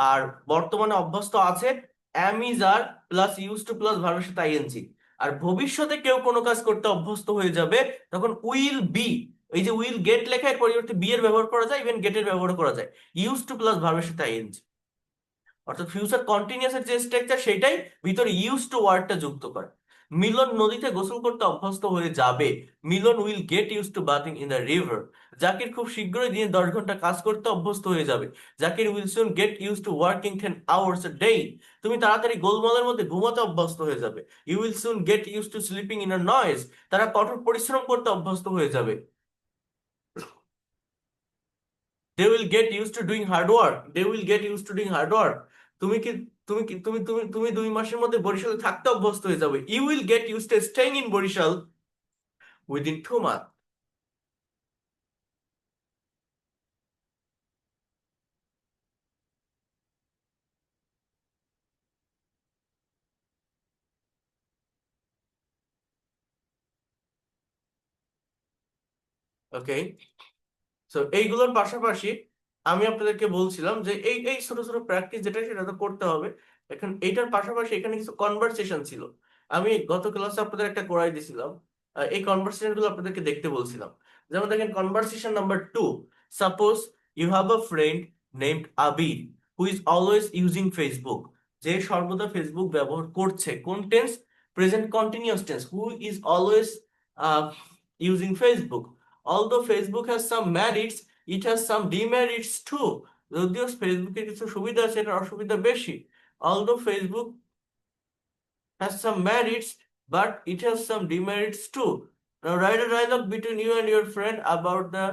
আর বর্তমানে অভ্যস্ত আছে, am is are plus use to plus ভার্বের সাথে আইএনজি। আর ভবিষ্যতে কেউ কোনো কাজ করতে অভ্যস্ত হয়ে যাবে, তখন উইল বি, এই যে উইল গেট লেখা, এর পরিবর্তে বি এর ব্যবহার করা যায়, ইভেন গেটের ব্যবহার করা যায়, ইউজ টু প্লাস ভার্বের সাথে আইএনজি। অর্থাৎ ফিউচার কন্টিনিউয়াস এর যে স্ট্রাকচার, সেটাই ভিতরে ইউজ টু ওয়ার্ডটা যুক্ত করে। মিলন নদীতে গোসল করতে অভ্যস্ত হয়ে যাবে। Milan will get use to bathing in the river. Zakir খুব শীঘ্রই দিনে 10 ঘন্টা কাজ করতে অভ্যস্ত হয়ে যাবে। Zakir will soon get use to working 10 hours a day। তুমি তাড়াতাড়ি গোলমালের মধ্যে ঘুমাতে অভ্যস্ত হয়ে যাবে। You will soon get use to sleeping in a noise. তারা কঠোর পরিশ্রম করতে অভ্যস্ত হয়ে যাবে। They will get use to doing hard work. They will get use to doing hard work. তুমি কি তুমি কি তুমি তুমি তুমি 2 মাসের মধ্যে বরিশালে থাকতে অভ্যস্ত হয়ে যাবে। You will get use to staying in Barishal within 2 months। Okay, so এইগুলোর পাশাপাশি আমি আপনাদেরকে বলছিলাম যে এই এই ছোট ছোট প্র্যাকটিস যেটা সেটা তো করতে হবে। এখন এইটার পাশাপাশি এখানে কিছু কনভারসেশন ছিল। আমি গত ক্লাসে আপনাদের একটা করাই দিছিলাম। এই কনভারসেশন গুলো আপনাদেরকে দেখতে বলছিলাম। যেমন দেখেন conversation number 2। Suppose you have a friend named Abir who is always using Facebook. যে সর্বদা ফেসবুক ব্যবহার করছে। কোন tense? Present continuous tense. Who is always using Facebook. Although Facebook has some merits, it has some demerits too. যদিও ফেসবুকের কিছু সুবিধা আছে, এটার অসুবিধা বেশি। Although Facebook has some merits, but it has some demerits too. Now write a dialogue between you and your friend about the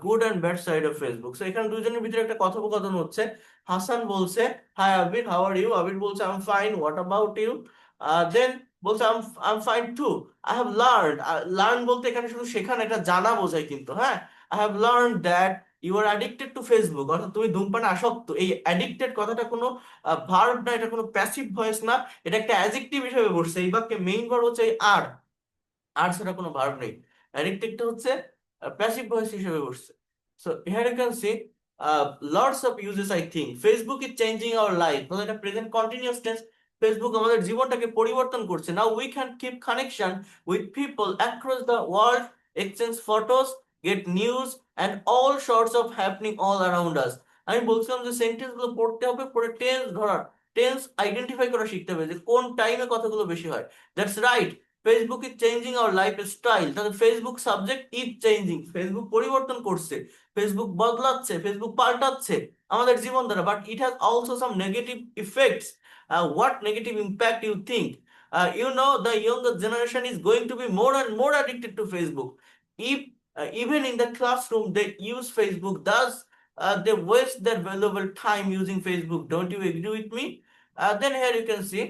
good and bad side of Facebook. So এখানে দুজনের ভিতরে একটা কথোপকথন হচ্ছে। হাসান বলছে, hi Abir, how are you? Abir বলছে, I am fine, what about you? Then বলছে, I am fine too. I have learn. Learn বলতে এখানে শুধু শেখানো, এটা জানা বোঝায় কিন্তু, হ্যাঁ। I have learn that you are addicted to Facebook. অর্থাৎ তুমি ধূমপানে আসক্ত। এই অ্যাডিক্টেড কথাটা কোনো ভার্ব না, এটা কোনো প্যাসিভ ভয়েস না, এটা একটা অ্যাডজেক্টিভ হিসেবে বসছে। এই বাক্যে মেইন ভার্ব হচ্ছে এই আর। আর ছাড়া কোনো ভার্ব নেই। অ্যাডিক্টেডটা হচ্ছে প্যাসিভ ভয়েস হিসেবে বসছে। So here you can see lots of uses I think Facebook is changing our life. তাহলে এটা প্রেজেন্ট কন্টিনিউয়াস টেন্স। ফেসবুক আমাদের জীবনটাকে পরিবর্তন করছে। Now we can keep connection with people across the world, exchange photos, get news and all sorts of happening all around us. আমি বলছিলাম যে sentence গুলো পড়তে হবে, পড়ে টেন্স ধরার, টেন্স আইডেন্টিফাই করা শিখতে হবে যে কোন টাইমে কথাগুলো বেশি হয়। That's right. Facebook is changing our life style. তাহলে Facebook subject is changing, Facebook পরিবর্তন করছে, ফেসবুক বদলাচ্ছে, ফেসবুক পাল্টাচ্ছে আমাদের জীবন দ্বারা। But it has also some negative effects. What negative impact you think? You know, the younger generation is going to be more and more addicted to Facebook. If even in the classroom they use Facebook, thus they waste their valuable time using Facebook. Don't you agree with me? Then here you can see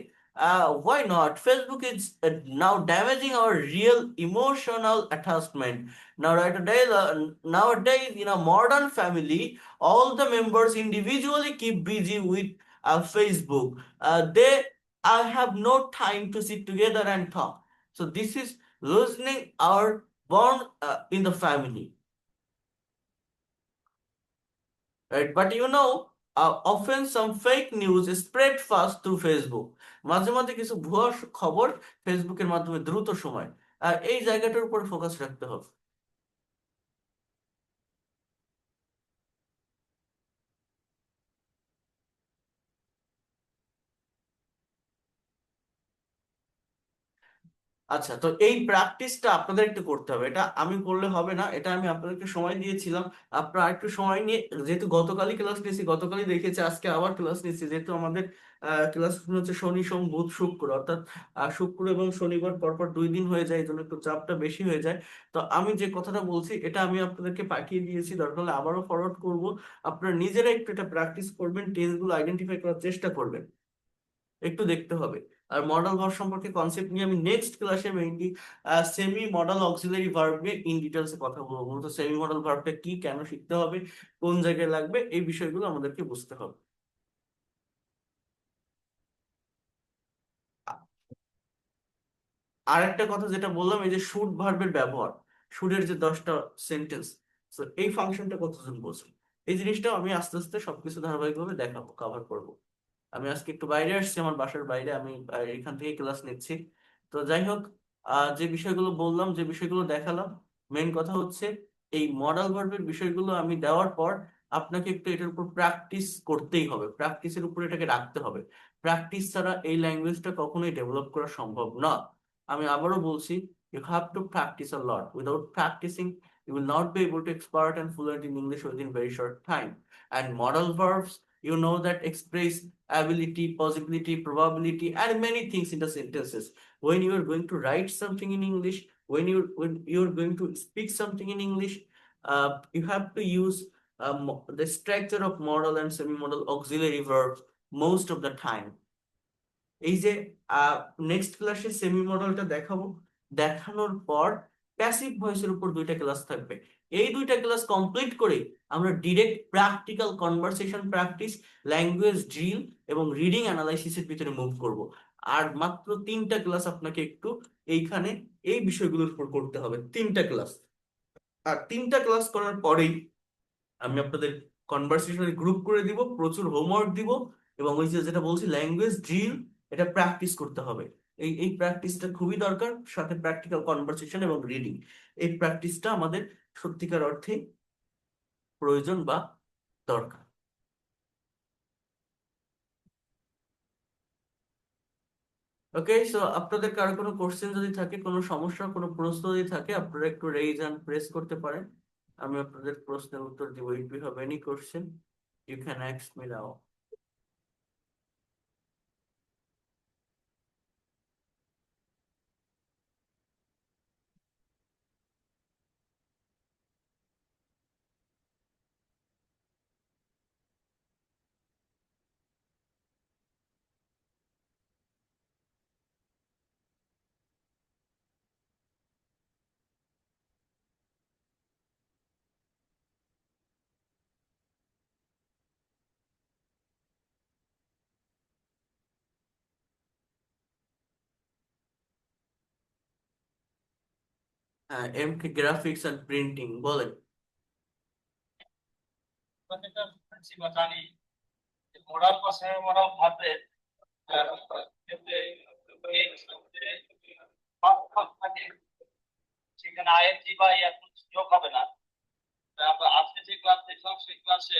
why not? Facebook is now damaging our real emotional attachment. Nowadays, in a modern family, all the members individually keep busy with Facebook. They have no time to sit together and talk. So this is loosening our bond in the family. Right? But often some fake news is spread fast through Facebook. মাঝে মাঝে কিছু ভুয়া খবর ফেসবুকের মাধ্যমে দ্রুত সময়, এই জায়গাটার উপর ফোকাস রাখতে হবে। আচ্ছা, তো এই প্র্যাকটিসটা আপনাদের একটু করতে হবে। এটা আমি করলে হবে না, এটা আমি আপনাদেরকে সময় দিয়েছিলাম। আপনারা একটু সময় নিয়ে, যেহেতু গতকালই ক্লাস নিয়েছি, গতকালই দেখেছি, আজকে আবার ক্লাস নিচ্ছি। যেহেতু আমাদের ক্লাস হচ্ছে শনি সোম বুধ শুক্র, অর্থাৎ শুক্র এবং শনিবার পরপর 2 দিন হয়ে যায়, এই জন্য একটু চাপটা বেশি হয়ে যায়। তো আমি যে কথাটা বলছি এটা আমি আপনাদেরকে পাঠিয়ে দিয়েছি, দরকার হলে আবারও ফরওয়ার্ড করব। আপনারা নিজেরা একটু এটা প্র্যাকটিস করবেন, টেন্সগুলো আইডেন্টিফাই করার চেষ্টা করবেন, একটু দেখতে হবে। আর মডাল ভার্ব সম্পর্কে কনসেপ্ট নিয়ে আমি নেক্সট ক্লাসে mainly semi modal auxiliary verb নিয়ে ইন ডিটেলসে কথা বলবো। তো সেমি মডাল ভার্বটা কি, কেন শিখতে হবে, কোন জায়গায় লাগবে, এই বিষয়গুলো আমাদেরকে বুঝতে হবে। আ- আর একটা কথা যেটা বললাম, এই যে শুড ভার্বের ব্যবহার, শুডের যে 10টা সেন্টেন্স, তো এই ফাংশনটা কতজন বোঝেন? এই জিনিসটাও আমি আস্তে আস্তে সবকিছু ধারাবাহিকভাবে দেখাবো, কভার করব। আমি আজকে একটু বাইরে আসছি, আমার বাসার বাইরে, আমি এখান থেকে ক্লাস নিচ্ছি। তো যাই হোক, যে বিষয়গুলো বললাম, যে বিষয়গুলো দেখালাম, মেইন কথা হচ্ছে এই মডাল ভার্বের বিষয়গুলো আমি দেওয়ার পর আপনাকে একটু এটার উপর প্র্যাকটিস করতেই হবে, প্র্যাকটিসের উপর এটাকে রাখতে হবে। প্র্যাকটিস ছাড়া এই ল্যাঙ্গুয়েজটা কখনোই ডেভেলপ করা সম্ভব না। আমি আবারও বলছি, you have to practice a lot. Without practicing, you will not be able to expert and fluent in English within very short time. And modal verbs, you know, that express ability, possibility, probability, and many things in the sentences. When you are going to write something in English, when you are going to speak something in English, you have to use the structure of modal and semi-modal auxiliary verbs most of the time. এই যে next ক্লাসে semi মডেলটা দেখাবো, দেখানোর পর passive ভয়েসের উপর দুইটা ক্লাস থাকবে। এই দুইটা ক্লাস কমপ্লিট করে আমরা direct practical conversation practice, language drill এবং রিডিং অ্যানালাইসিসের ভিতরে মুভ করব। আর মাত্র 3টা ক্লাস আপনাকে একটু এইখানে এই বিষয়গুলোর উপর করতে হবে, 3টা ক্লাস। আর 3টা ক্লাস করার পরেই আমি আপনাদের কনভারসেশনাল গ্রুপ করে দিব, প্রচুর হোমওয়ার্ক দিব, এবং ওই যে যেটা বলছি ল্যাঙ্গুয়েজ ড্রিল, এটা প্র্যাকটিস করতে হবে। এই প্র্যাকটিসটা খুবই দরকার, সাথে প্র্যাকটিক্যাল কনভারসেশন এবং রিডিং, এই প্র্যাকটিসটা আমাদের সত্যিকার অর্থে প্রয়োজন বা দরকার। ওকে, সো আপনাদের কারো কোনো কোশ্চেন যদি থাকে, কোনো সমস্যা, কোনো প্রশ্ন যদি থাকে, আপনারা একটু রেইজ হ্যান্ড প্রেস করতে পারেন, আমি আপনাদের প্রশ্নের উত্তর দিব। If you have any question, you can ask me now. হ্যাঁ, M K graphics and printing বলেন। যেটা আমরা জানি যে মোরাল বা সেমি মোরাল ভাবে এতে এই ভাগ ভাগ থাকে, সেখানে আইএনজি বা এখন যোগ হবে না। আমরা আজকে যে ক্লাস দেখলাম সেই ক্লাসে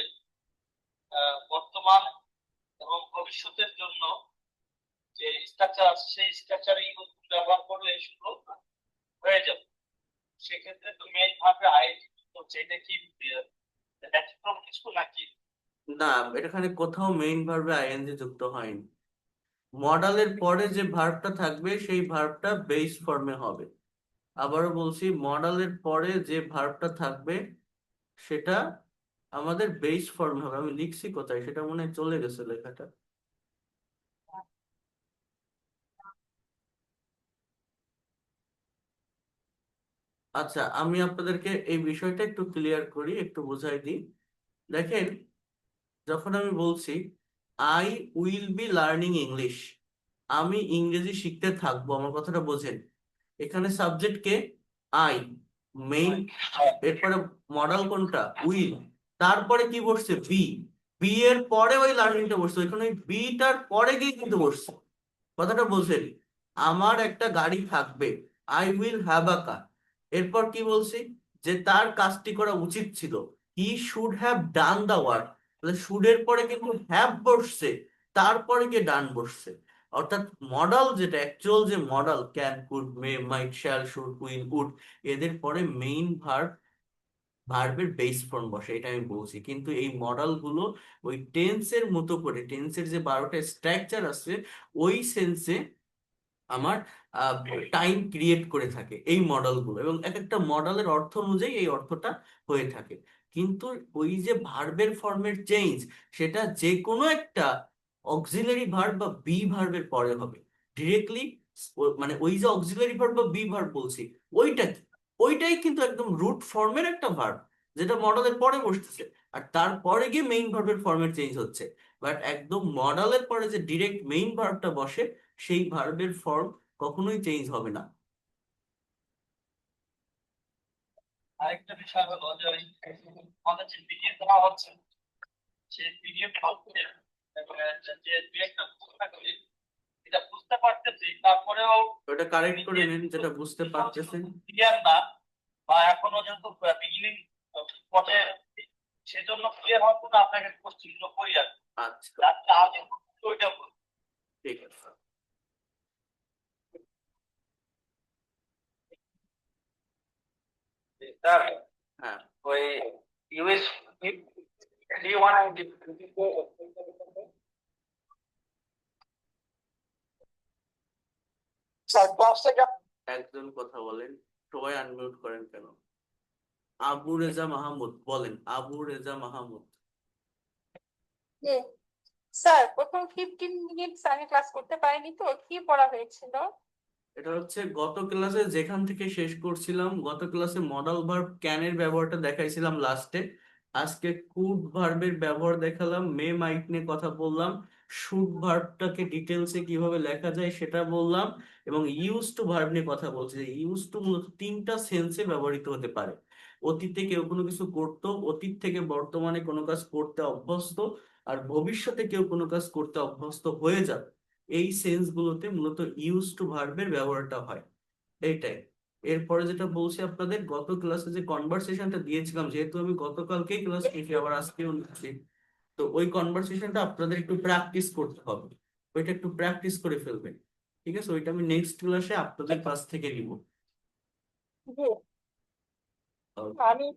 বর্তমান এবং ভবিষ্যতের জন্য যে স্ট্রাকচার আছে সেই স্ট্রাকচার ইউজ ব্যবহার করলে শুধু হয়ে যাবে। সেক্ষেত্রে তো মেইন ভাবে আইএনজি হচ্ছে, এটা কি ব্যতিক্রম কিছু নাকি? না, এখানে কোথাও মেইন ভার্বে আইএনজি যুক্ত হয়নি। মডালের পরে যে ভার্বটা থাকবে সেই ভার্বটা বেস ফর্মে হবে। আবারও বলছি, মডালের পরে যে ভার্বটা থাকবে সেটা আমাদের বেস ফর্মে হবে। আমি লিখছি কোথায়, সেটা মনে হয় চলে গেছে লেখাটা। আচ্ছা, আমি আপনাদেরকে এই বিষয়টা একটু ক্লিয়ার করি, একটু বুঝাই দিই। দেখেন, যখন আমি বলছি I will be learning English, আমি ইংরেজি শিখতে থাকবো, আমার কথাটা বোঝেন। এখানে সাবজেক্ট কে? আই, মেইন, এরপরে মডাল কোনটা? উইল, তারপরে কি বসছে? বি, বি এর পরে ওই লার্নিংটা বসছে, ওইখানে ওই বিটার পরে গিয়ে কিন্তু বসছে। কথাটা বলছেন, আমার একটা গাড়ি থাকবে, I will have a car. এরপর কি বলছি? যে তার কাজটি করা উচিত ছিল, he should have done the work. তাহলে শুড এর পরে কিন্তু হ্যাভ বসছে, তারপরে গিয়ে ডান বসছে। অর্থাৎ মডাল যেটা অ্যাকচুয়াল, যে modal can, could, may, might, shall, should, will, would, এদের পরে মেইন ভার্ব, ভার্বের বেস ফর্ম বসে, এটা আমি বলছি। কিন্তু এই মডেল গুলো ওই টেন্সের মতো করে, টেন্সের যে 12টা স্ট্রাকচার আছে, ওই সেন্সে আমার টাইম ক্রিয়েট করে থাকে এই মডেলগুলো, এবং এক একটা মডেলের অর্থ অনুযায়ী এই অর্থটা হয়ে থাকে। কিন্তু ওই যে ভার্বের ফর্মের চেঞ্জ, সেটা যে কোনো একটা অক্সিলারি ভার্ব বা বি ভার্বের পরে হবে ডিরেক্টলি। মানে ওই যে অক্সিলারি ভার্ব বা বি ভার্ব বলছি, ওইটা কি? ওইটাই কিন্তু একদম রুট ফর্মের একটা ভার্ব, যেটা মডেলের পরে বসতেছে, আর তারপরে গিয়ে মেইন ভার্বের ফর্মের চেঞ্জ হচ্ছে। বাট একদম মডেলের পরে যে ডিরেক্ট মেইন ভার্বটা বসে, সেই ভার্বের ফর্ম কখনোই চেঞ্জ হবে না। আরেকটা বিষয় হলো যে আমাদের যে পিডিএফ দেওয়া হচ্ছে, সেই পিডিএফ হচ্ছে যে দুই একটা ভুল থাকলে এটা বুঝতে পারতেছি, তারপরেও ওটা কারেক্ট করে নিন যেটা বুঝতে পারতেছেন। ক্লিয়ার না, বা এখনো যেহেতু বিগিনিং পথে, সেজন্য ক্লিয়ার হওয়ার জন্য আপনাকে কোশ্চিন করি আর কি। আচ্ছা, যাতে আগে ওইটা ঠিক আছে। স্যার হ্যাঁ, ওই ইউএস D1 স্যার ক্লাস থেকে একজন কথা বলেন, সবাই আনমিউট করেন কেন? আবু রেজা মাহমুদ বলেন, আবু রেজা মাহমুদ। জি স্যার, প্রথম 15 মিনিট আমি ক্লাস করতে পারিনি, তো কি পড়া হয়েছিল? এটা হচ্ছে গত ক্লাসে যেখান থেকে শেষ করছিলাম, গত ক্লাসে মডাল ভার্ব ক্যানের ব্যবহারটা দেখাইছিলাম লাস্টে। আজকে কুড ভার্বের ব্যবহার দেখালাম, মে মাইট নিয়ে কথা বললাম, শুড ভার্বটাকে ডিটেলসে কিভাবে লেখা যায় সেটা বললাম, এবং ইউজ টু ভার্ব নিয়ে কথা বলছি। ইউজ টু মূলত তিনটা সেন্সে ব্যবহৃত হতে পারে। অতীতে কেউ কোনো কিছু করতো, অতীত থেকে বর্তমানে কোনো কাজ করতে অভ্যস্ত, আর ভবিষ্যতে কেউ কোনো কাজ করতে অভ্যস্ত হয়ে যাবে। এই সেন্স গুলোতে মূলত ইউজ টু ভার্বের ব্যবহারটা হয়। এইটাই। এরপরে যেটা বলছি আপনাদের, গত ক্লাসে যে কনভারসেশনটা দিয়েছিলাম, যেহেতু আমি গতকালকেই ক্লাস নিয়েছি আবার আজকেও নিচ্ছি, তো ওই কনভারসেশনটা আপনাদের একটু প্র্যাকটিস করতে হবে। ওইটা একটু প্র্যাকটিস করে ফেলবেন। ঠিক আছে, ওইটা আমি নেক্সট ক্লাসে আপনাদের কাছ থেকে নিব। জি আমি,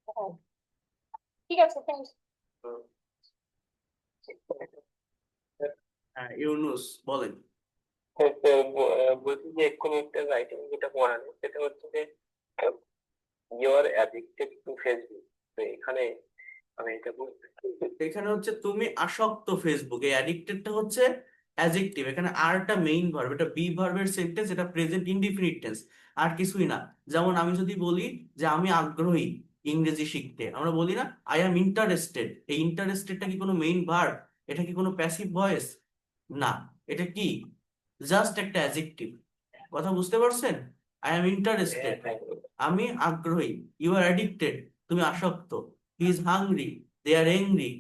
হ্যাঁ, ঠিক আছে, থ্যাংক হ্যাঁ, ইউনুস বলেন। বলছি যে এক্ষুনি একটা রাইটিং যেটা পড়ানো সেটা হচ্ছে যে you are addicted to Facebook. তো এখানে আমি এটা বলতে এখানে হচ্ছে তুমি আসক্ত ফেসবুকে, অ্যাডিক্টেডটা হচ্ছে অ্যাজেক্টিভ, এখানে আরটা মেইন ভার্ব, এটা বি ভার্বের সেন্টেন্স, এটা প্রেজেন্ট ইনডিফিনিট টেন্স, আর কিছুই না। যেমন আমি যদি বলি যে আমি আগ্রহী ইংরেজি শিখতে, আমরা বলি না আই অ্যাম ইন্টারেস্টেড, এই ইন্টারেস্টেডটা কি কোনো মেইন ভার্ব? এটা কি কোনো প্যাসিভ ভয়েস? না। এটা কি? জাস্ট একটা অ্যাজেক্টিভ। কথা বুঝতে পারছেন? আই অ্যাম ইন্টারেস্টেড, আমি আগ্রহী। ইউ আর অ্যাডিক্টেড, তুমি আসক্ত। He is hungry, they are angry.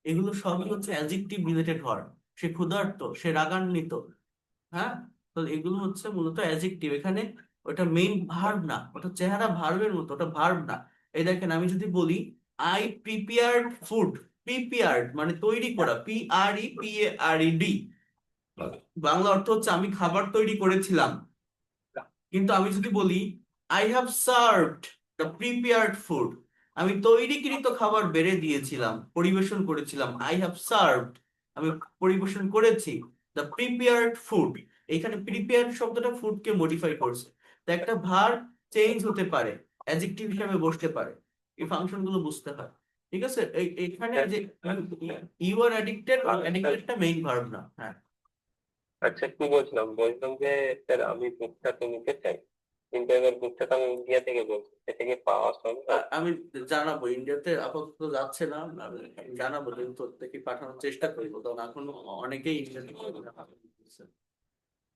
এগুলো সবই হচ্ছে অ্যাডজেক্টিভ রিলেটেড ভার্ব। সে ক্ষুধার্ত, সে রাগান্বিত। হ্যাঁ, তো এগুলো হচ্ছে মূলত অ্যাডজেক্টিভ। এখানে ওটা মেইন ভার্ব না, ওটা চেহারা ভার্বের মতো, ওটা ভার্ব না। এই দেখেন, আমি যদি বলি আই প্রিপেয়ার্ড ফুড, প্রিপেয়ার্ড মানে তৈরি করা, PREPARED, বাংলা অর্থ হচ্ছে আমি খাবার তৈরি করেছিলাম। কিন্তু আমি যদি বলি I have served the prepared food, আমি তৈরিকৃত খাবার বেড়ে দিয়েছিলাম, পরিবেশন করেছিলাম, আই হ্যাভ সার্ভড, আমি পরিবেশন করেছি দ্য প্রিপেয়ার্ড ফুড। এখানে প্রিপেয়ার্ড শব্দটা ফুডকে মডিফাই করছে। তো একটা ভার্ব চেঞ্জ হতে পারে, অ্যাডজেক্টিভ হিসেবে বসতে পারে। এই ফাংশন গুলো বুঝতে হয়। ঠিক আছে, এখানে যে ইউ আর অ্যাডিক্টেড, অ্যাডিক্টেডটা মেইন ভার্ব না। হ্যাঁ, আচ্ছা কি বলছিলাম বলছিলাম যে স্যার আমি বুকটা তো নিতে চাই, কিন্তু এবার বুকটা তো আমি ইন্ডিয়া থেকে বলছি, এটা কি পাওয়া সম্ভব? আমি জানাবো, ইন্ডিয়াতে আপাতত যাচ্ছে না, আমি জানাবো, কিন্তু দেখি পাঠানোর চেষ্টা করবো, কারণ এখন অনেকেই ইন্ডিয়া থেকে করতেছে।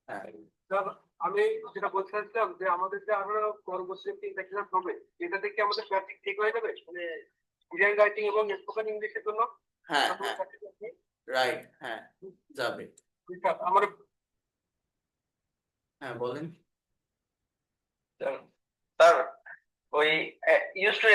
হ্যাঁ, স্যার, আমি যেটা বলতে চাইছিলাম যে আমাদের যে আরো পরবর্তী তিনটা ক্লাস হবে, এটাতে কি আমাদের প্র্যাকটিস ঠিক হয়ে যাবে মানে রিটেন রাইটিং এবং স্পোকেন ইংলিশের জন্য? হ্যাঁ, হ্যাঁ, রাইট, হ্যাঁ, যাবে। আমার হ্যাঁ, বলেন। স্যার ওই ইউজ টু